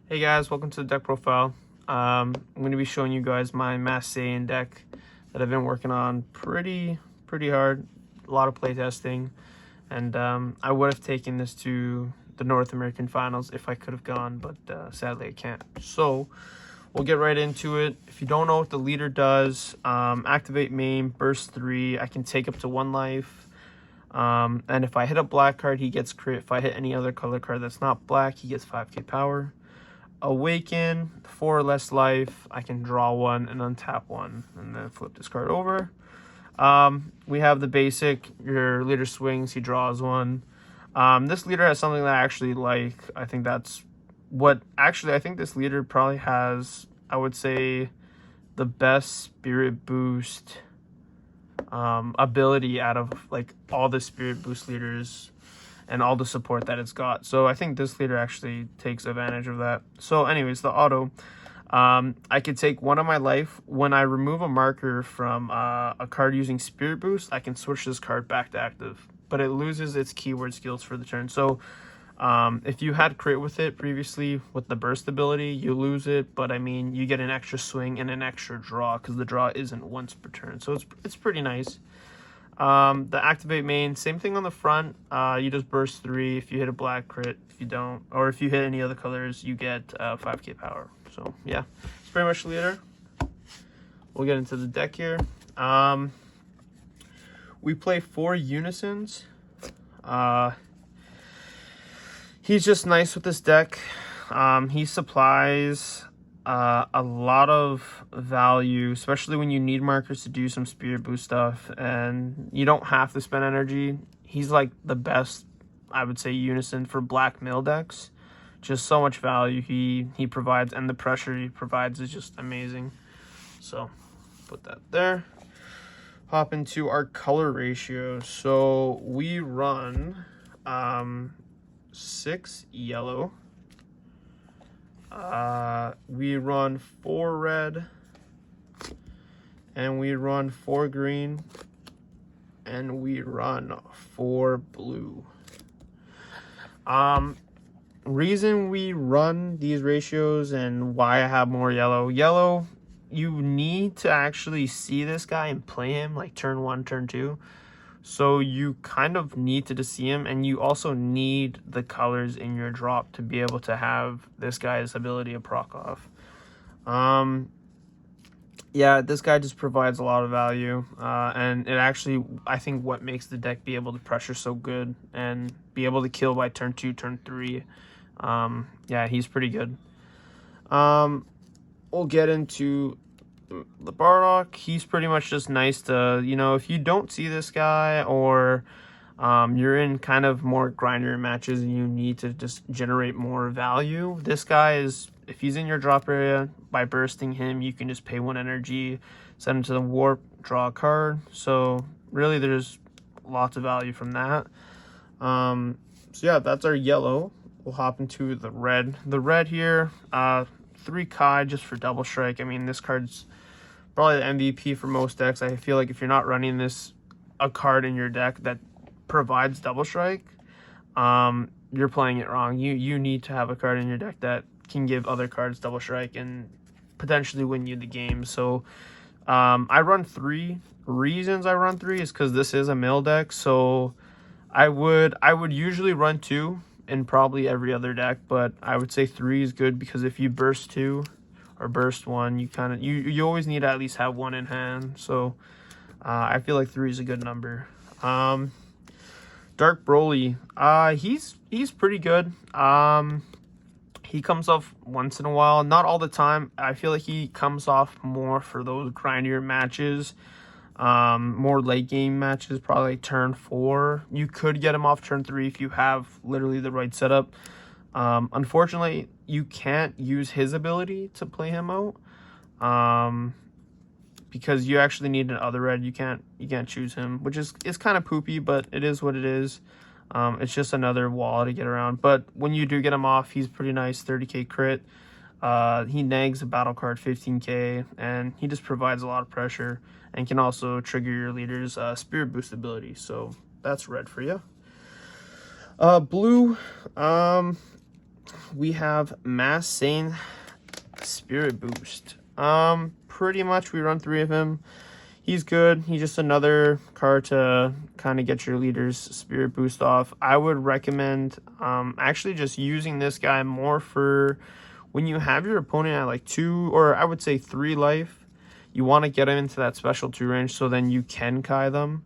Hey guys, welcome to the deck profile. I'm going to be showing you guys my Mass Saiyan deck that I've been working on pretty hard, a lot of playtesting, and I would have taken this to the North American Finals if I could have gone, but sadly I can't. So we'll get right into it. If you don't know what the leader does, activate main, burst 3, I can take up to 1 life. And if I hit a black card, he gets crit. If I hit any other color card that's not black, he gets 5k power. Awaken, 4 or less life. I can draw 1 and untap 1 and then flip this card over. We have the basic, your leader swings, he draws 1. This leader has something that I actually like. I think that's what, actually I think this leader probably has, I would say, the best spirit boost ability out of like all the spirit boost leaders and all the support that it's got. So I think this leader actually takes advantage of that. So anyways, the auto, I could take 1 of my life. When I remove a marker from a card using spirit boost, I can switch this card back to active, but it loses its keyword skills for the turn. So if you had crit with it previously with the burst ability, you lose it, but I mean you get an extra swing and an extra draw because the draw isn't once per turn, so it's pretty nice. The activate main, same thing on the front. You just burst 3 if you hit a black crit. If you don't, or if you hit any other colors, you get 5k power. So yeah, it's pretty much the leader. We'll get into the deck here. We play 4 unisons. He's just nice with this deck. He supplies a lot of value, especially when you need markers to do some spirit boost stuff and you don't have to spend energy. He's like the best, I would say, unison for black mill decks. Just so much value he provides, and the pressure he provides is just amazing. So put that there. Hop into our color ratio. So we run 6 yellow. We run 4 red, and we run 4 green, and we run 4 blue. Reason we run these ratios and why I have more yellow. Yellow, you need to actually see this guy and play him like turn 1, turn 2. So you kind of need to see him, and you also need the colors in your drop to be able to have this guy's ability to proc off. Yeah, this guy just provides a lot of value, and it actually, I think, what makes the deck be able to pressure so good and be able to kill by turn 2, turn 3. Yeah, he's pretty good. We'll get into the Bardock. He's pretty much just nice to, you know, if you don't see this guy, or you're in kind of more grinder matches and you need to just generate more value, this guy is, if he's in your drop area, by bursting him you can just pay 1 energy, send him to the warp, draw a card. So really there's lots of value from that. So yeah, that's our yellow. We'll hop into the red. The red here, 3 Kai just for double strike. I mean, this card's probably the MVP for most decks. I feel like if you're not running a card in your deck that provides double strike, you're playing it wrong. You need to have a card in your deck that can give other cards double strike and potentially win you the game. So I run 3. Reasons I run 3 is because this is a mill deck. So I would usually run 2 in probably every other deck, but I would say 3 is good because if you burst 2 or burst 1, you kind of you always need to at least have 1 in hand. So I feel like 3 is a good number. Dark Broly, he's pretty good. He comes off once in a while, not all the time. I feel like he comes off more for those grindier matches, more late game matches, probably like turn 4. You could get him off turn 3 if you have literally the right setup. Unfortunately, you can't use his ability to play him out, because you actually need an other red. You can't choose him, which is kind of poopy, but it is what it is. It's just another wall to get around. But when you do get him off, he's pretty nice, 30k crit. He nags a battle card 15k, and he just provides a lot of pressure and can also trigger your leader's spirit boost ability. So that's red for you. Blue, we have Mass Saiyan Spirit Boost. Pretty much we run 3 of him. He's good. He's just another card to kind of get your leader's spirit boost off. I would recommend actually just using this guy more for when you have your opponent at like 2, or I would say 3 life. You want to get him into that special 2 range so then you can Kai them.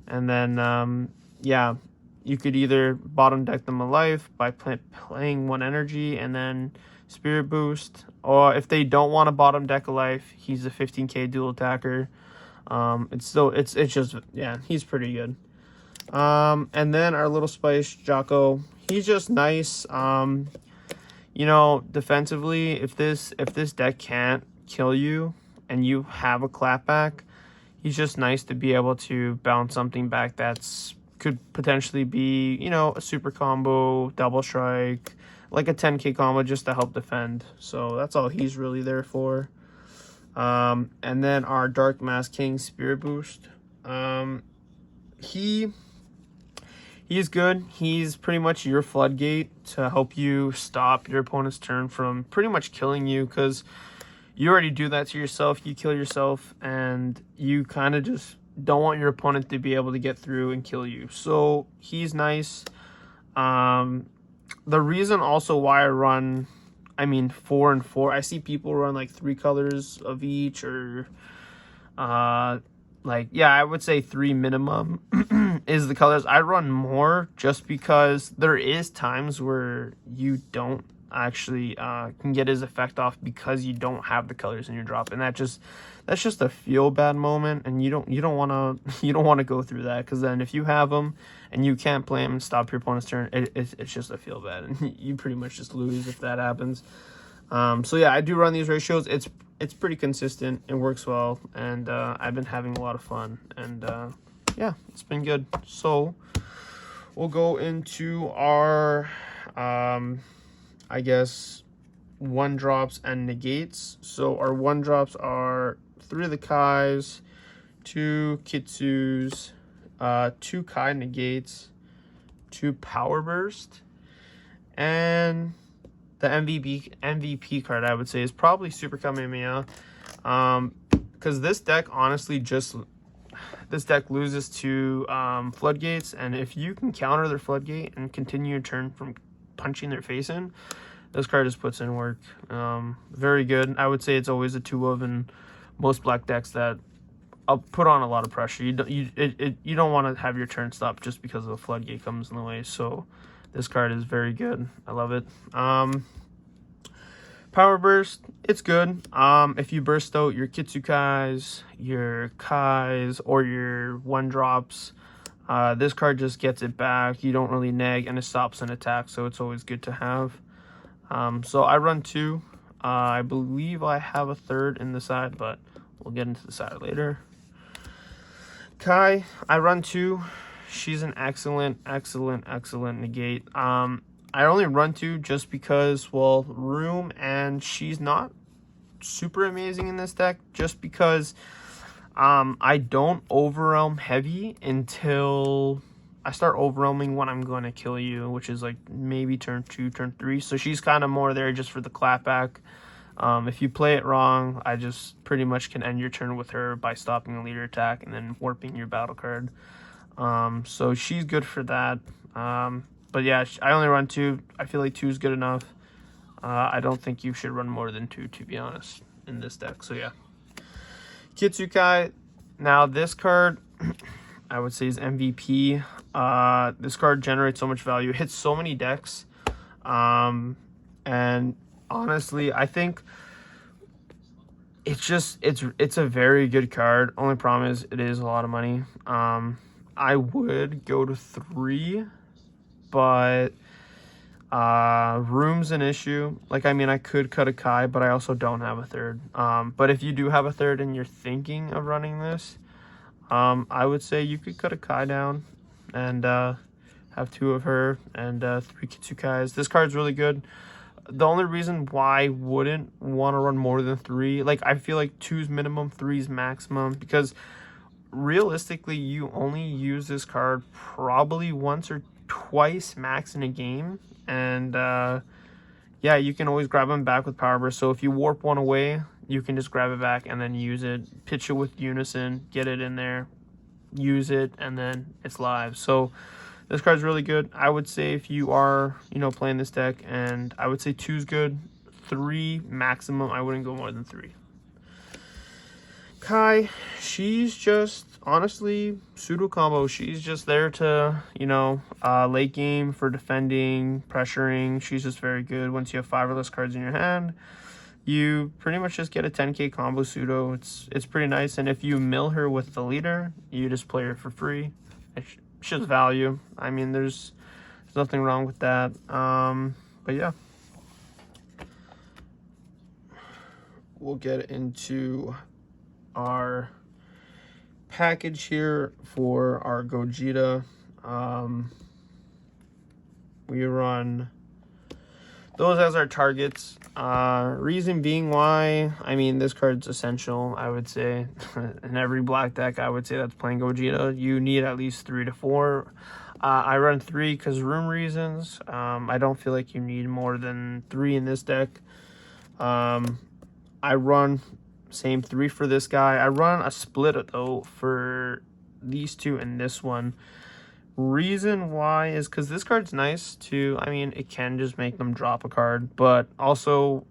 And then, yeah, you could either bottom deck them a life by playing 1 energy and then spirit boost. Or if they don't want to bottom deck a life, he's a 15k dual attacker. It's just, yeah, he's pretty good. And then our little Spice Jocko, he's just nice. You know, defensively, if this deck can't kill you and you have a clapback, he's just nice to be able to bounce something back that's could potentially be, you know, a super combo, double strike, like a 10k combo just to help defend. So that's all he's really there for. And then our Dark Mask King Spirit Boost. He's good. He's pretty much your floodgate to help you stop your opponent's turn from pretty much killing you, because you already do that to yourself. You kill yourself and you kind of just don't want your opponent to be able to get through and kill you. So he's nice. The reason also why I run, I mean, 4 and 4. I see people run like 3 colors of each, or like, yeah, I would say 3 minimum is the colors. I run more just because there is times where you don't actually can get his effect off because you don't have the colors in your drop, and that's just a feel bad moment, and you don't want to go through that, because then if you have them and you can't play them and stop your opponent's turn, it's just a feel bad, and you pretty much just lose if that happens. So yeah, I do run these ratios. It's pretty consistent. It works well, and I've been having a lot of fun, and yeah, it's been good. So we'll go into our I guess 1-drops and negates. So our 1-drops are 3 of the Kais, 2 Kitsus, 2 Kai negates, 2 Power Burst, and the MVP card I would say is probably Super Kamehameha. Because this deck honestly this deck loses to floodgates, and if you can counter their floodgate and continue your turn from punching their face in, this card just puts in work. Very good. I would say it's always a 2 of in most black decks that I'll put on a lot of pressure. You don't want to have your turn stopped just because of the floodgate comes in the way. So this card is very good. I love it. Power Burst, it's good. If you burst out your Kitsukais, your Kais, or your 1-drops, this card just gets it back. You don't really neg, and it stops an attack, so it's always good to have. So I run 2. I believe I have a 3rd in the side, but we'll get into the side later. Kai, I run 2. She's an excellent negate. I only run 2 just because, well, room, and she's not super amazing in this deck, just because I don't overwhelm heavy until I start overwhelming when I'm going to kill you, which is like maybe turn 2, turn 3. So she's kind of more there just for the clapback. If you play it wrong, I just pretty much can end your turn with her by stopping a leader attack and then warping your battle card. So she's good for that. But yeah, I only run 2. I feel like 2 is good enough. I don't think you should run more than 2, to be honest, in this deck. So yeah. Kitsukai. Now this card, I would say, is MVP. This card generates so much value. It hits so many decks. And honestly, I think it's a very good card. Only problem is it is a lot of money. I would go to 3, but room's an issue. Like, I mean, I could cut a Kai, but I also don't have a 3rd. But if you do have a 3rd and you're thinking of running this, I would say you could cut a Kai down and have 2 of her and 3 Kitsukais. This card's really good. The only reason why I wouldn't want to run more than 3, like, I feel like 2's minimum, 3's maximum, because realistically you only use this card probably once or twice max in a game, and yeah, you can always grab him back with power burst. So if you warp one away, you can just grab it back and then use it, pitch it with unison, get it in there, use it, and then it's live. So this card's really good. I would say if you are, you know, playing this deck, and I would say 2's good, 3 maximum. I wouldn't go more than 3. Kai, she's just honestly pseudo combo. She's just there to, you know, late game for defending, pressuring. She's just very good. Once you have 5 or less cards in your hand, you pretty much just get a 10k combo pseudo. It's pretty nice. And if you mill her with the leader, you just play her for free. It's just value. I mean, there's nothing wrong with that. But yeah, we'll get into our package here for our Gogeta. We run those as our targets. Reason being why, I mean, this card's essential, I would say. In every black deck, I would say that's playing Gogeta. You need at least 3 to 4. I run 3 because room reasons. I don't feel like you need more than 3 in this deck. I run same 3 for this guy. I run a split though for these 2 and this one. Reason why is because this card's nice too. I mean, it can just make them drop a card, but also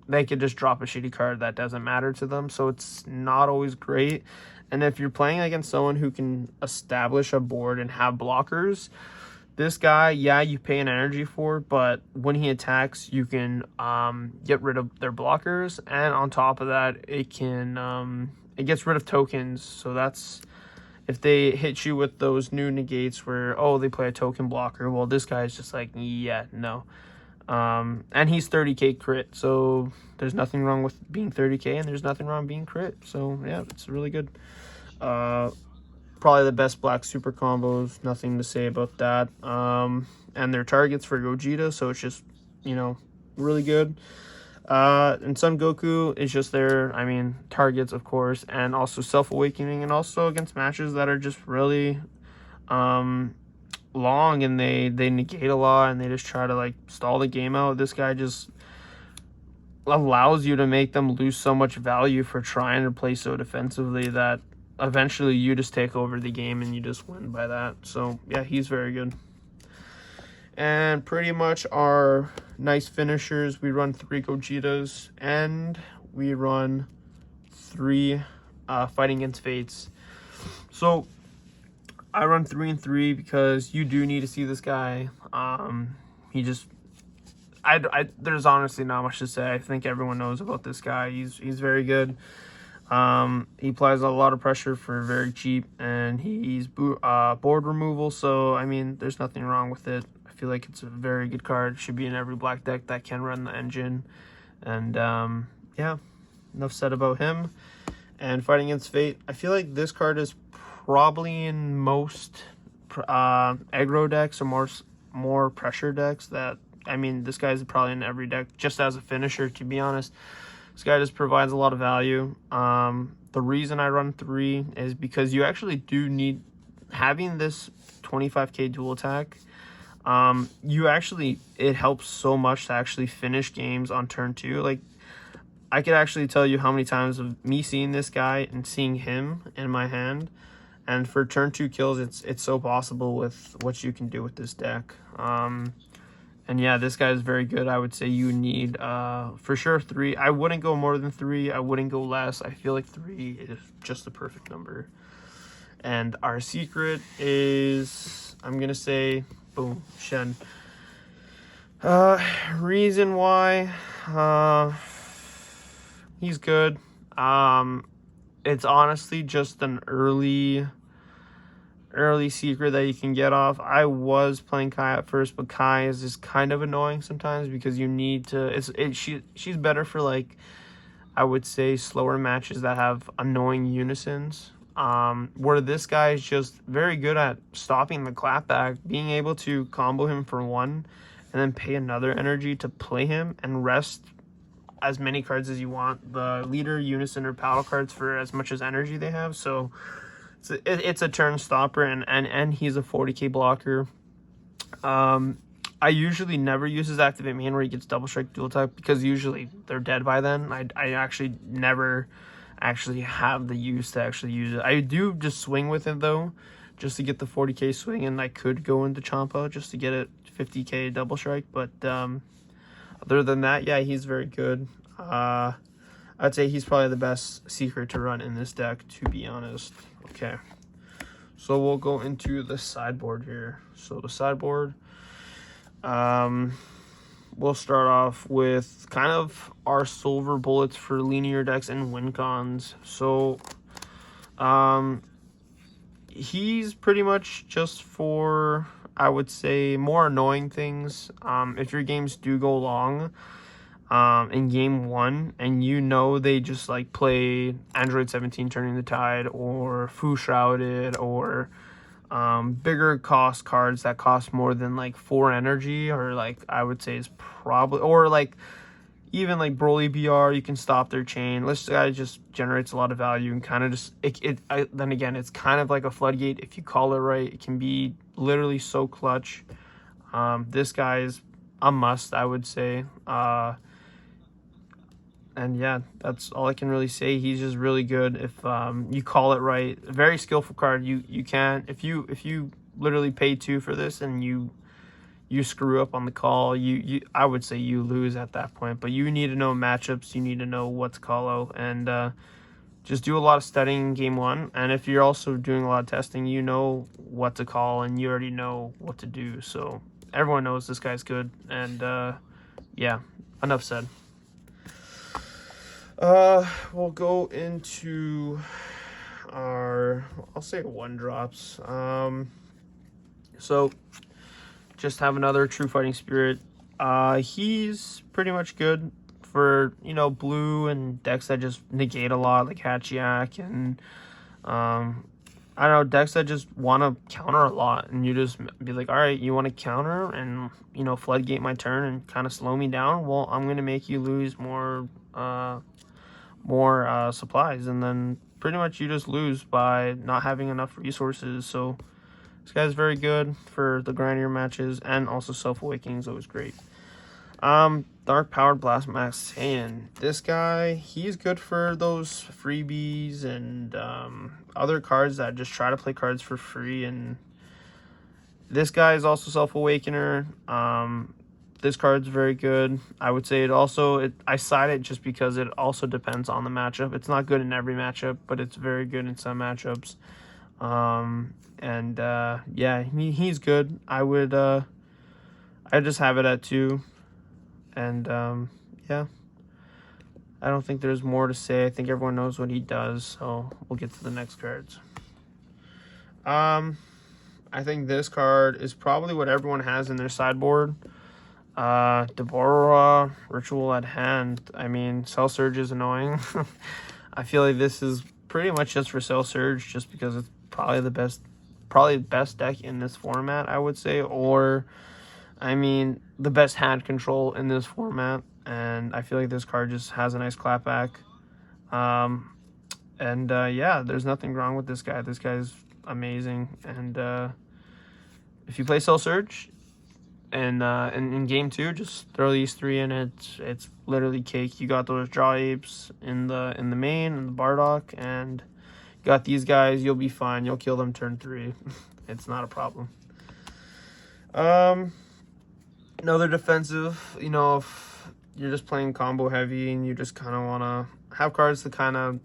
they could just drop a shitty card that doesn't matter to them, so it's not always great. And if you're playing against someone who can establish a board and have blockers, this guy, yeah, you pay an energy for, but when he attacks, you can get rid of their blockers, and on top of that, it can it gets rid of tokens. So that's, if they hit you with those new negates where, oh, they play a token blocker, well, this guy's just like, yeah, no. And he's 30k crit, so there's nothing wrong with being 30k, and there's nothing wrong being crit. So yeah, it's really good. Probably the best black super combos, nothing to say about that. And their targets for Gogeta, so it's just, you know, really good. And Son Goku is just there, I mean, targets, of course, and also Self-Awakening, and also against matches that are just really long, and they negate a lot, and they just try to, like, stall the game out. This guy just allows you to make them lose so much value for trying to play so defensively that eventually you just take over the game and you just win by that. So yeah, he's very good. And pretty much our nice finishers, we run 3 Gogetas, and we run 3 Fighting Against Fates. So I run 3 and 3 because you do need to see this guy. He just, there's honestly not much to say. I think everyone knows about this guy. He's very good. He applies a lot of pressure for very cheap, and he's board removal, so I mean, there's nothing wrong with it. I feel like it's a very good card. Should be in every black deck that can run the engine. And yeah, enough said about him. And Fighting Against Fate, I feel like this card is probably in most aggro decks or more pressure decks. That, I mean, this guy's probably in every deck just as a finisher, to be honest. This guy just provides a lot of value. The reason I run 3 is because you actually do need, having this 25k dual attack, it helps so much to actually finish games on turn 2. Like, I could actually tell you how many times of me seeing this guy and seeing him in my hand, and for turn 2 kills, it's so possible with what you can do with this deck. And yeah, this guy is very good. I would say you need, for sure, 3. I wouldn't go more than 3. I wouldn't go less. I feel like 3 is just the perfect number. And our secret is, I'm going to say, boom, Shen. Reason why, he's good. It's honestly just an early secret that you can get off. I was playing Kai at first, but Kai is just kind of annoying sometimes because you need to, she's better for, like, I would say slower matches that have annoying unisons, where this guy is just very good at stopping the clapback, being able to combo him for 1 and then pay another energy to play him and rest as many cards as you want. The leader, unison, or paddle cards for as much as energy they have. So it's a turn stopper, and he's a 40k blocker. I usually never use his activate main where he gets double strike dual attack, because usually they're dead by then. I actually never actually have the use to actually use it. I do just swing with it though, just to get the 40k swing, and I could go into Champa just to get it 50k double strike. But other than that, yeah, he's very good. I'd say he's probably the best secret to run in this deck, to be honest. Okay, so we'll go into the sideboard here. So the sideboard, we'll start off with kind of our silver bullets for linear decks and win cons. So he's pretty much just for, I would say, more annoying things. If your games do go long in game 1, and you know they just like play Android 17 Turning the Tide, or Fu Shrouded, or bigger cost cards that cost more than like 4 energy, or like I would say is probably, or like even like Broly BR, you can stop their chain. This guy just generates a lot of value, and kind of just then again, it's kind of like a floodgate. If you call it right, it can be literally so clutch. This guy is a must, I would say. And yeah, that's all I can really say. He's just really good if you call it right. A very skillful card. You can't, if you literally pay 2 for this and you screw up on the call, I would say you lose at that point. But you need to know matchups. You need to know what to call out, and just do a lot of studying in game 1. And if you're also doing a lot of testing, you know what to call and you already know what to do. So everyone knows this guy's good. And yeah, enough said. We'll go into our, I'll say 1-drops. So just have another True Fighting Spirit. He's pretty much good for, you know, blue and decks that just negate a lot, like Hachiak, and I don't know, decks that just want to counter a lot, and you just be like, all right, you want to counter and, you know, floodgate my turn and kind of slow me down. Well, I'm going to make you lose more supplies, and then pretty much you just lose by not having enough resources. So this guy's very good for the grindier matches, and also Self-Awakening is always great. Dark Powered Blast Max Saiyan. This guy, he's good for those freebies and other cards that just try to play cards for free. And this guy is also Self-Awakener. This card's very good. I would say I cite it just because it also depends on the matchup. It's not good in every matchup, but it's very good in some matchups. Yeah, he's good. I just have it at 2. And yeah, I don't think there's more to say. I think everyone knows what he does, so we'll get to the next cards. I think this card is probably what everyone has in their sideboard. Deborah, Ritual at Hand. I mean, Cell Surge is annoying. I feel like this is pretty much just for Cell Surge, just because it's probably the best deck in this format, I would say. Or, I mean, the best hand control in this format. And I feel like this card just has a nice clapback. Yeah, there's nothing wrong with this guy. This guy's amazing. And if you play Cell Surge, and in game 2, just throw these 3 in. It's literally cake. You got those Draw Apes in the main and the Bardock, and you got these guys. You'll be fine. You'll kill them turn 3. It's not a problem. Another defensive, you know, if you're just playing combo heavy and you just kind of want to have cards to kind of,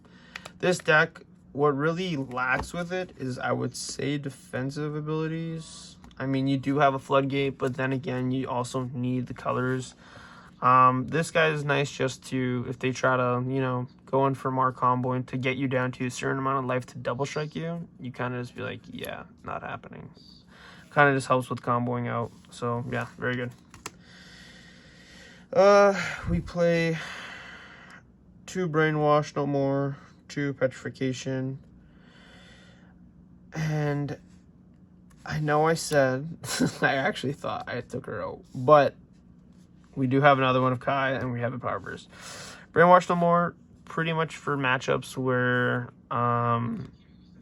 this deck, what really lacks with it is, I would say, defensive abilities. I mean, you do have a Floodgate, but then again, you also need the colors. This guy is nice just to, if they try to, you know, go in for more comboing to get you down to a certain amount of life to double strike you, you kind of just be like, yeah, not happening. Kind of just helps with comboing out. So, yeah, very good. We play 2 Brainwash No More, 2 Petrification, and I know I said, I actually thought I took her out, but we do have another one of Kai, and we have a Power Burst. Brainwash No More, pretty much for matchups where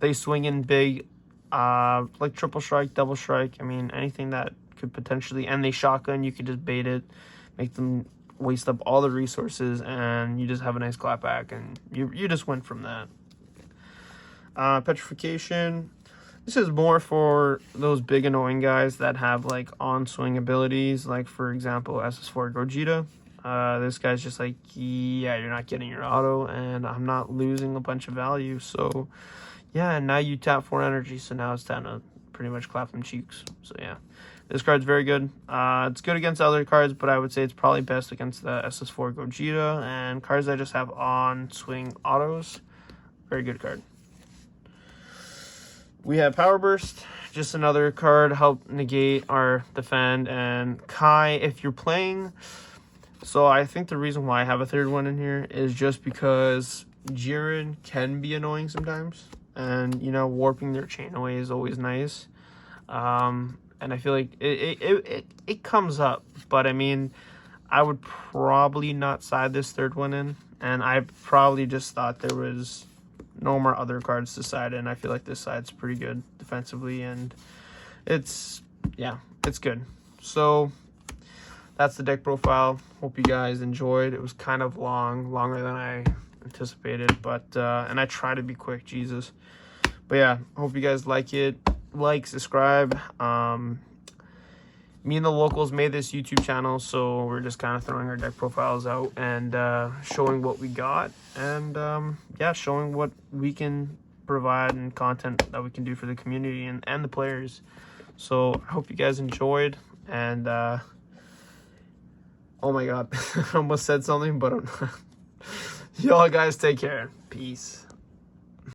they swing in big, like Triple Strike, Double Strike. I mean, anything that could potentially, and they shotgun, you could just bait it, make them waste up all the resources, and you just have a nice clapback, and you just win from that. Petrification. This is more for those big annoying guys that have like on-swing abilities, like for example SS4 Gogeta. This guy's just like, yeah, you're not getting your auto, and I'm not losing a bunch of value. So yeah, and now you tap 4 energy, so now it's time to pretty much clap them cheeks. So yeah, this card's very good. It's good against other cards, but I would say it's probably best against the SS4 Gogeta and cards that just have on-swing autos. Very good card. We have Power Burst, just another card, help negate our defend, and Kai, if you're playing. So I think the reason why I have a third one in here is just because Jiren can be annoying sometimes, and you know, warping their chain away is always nice. And I feel like it comes up, but I mean, I would probably not side this third one in, and I probably just thought there was no more other cards to side in. I feel like this side's pretty good defensively, and it's, yeah, it's good. So that's the deck profile. Hope you guys enjoyed. It was kind of longer than I anticipated, but and I try to be quick, Jesus. But yeah, hope you guys like it. Like, subscribe. Me and the locals made this YouTube channel, so we're just kind of throwing our deck profiles out and showing what we got, and yeah, showing what we can provide and content that we can do for the community and the players. So I hope you guys enjoyed, and oh my god, I almost said something, but I'm not. Y'all guys take care. Peace.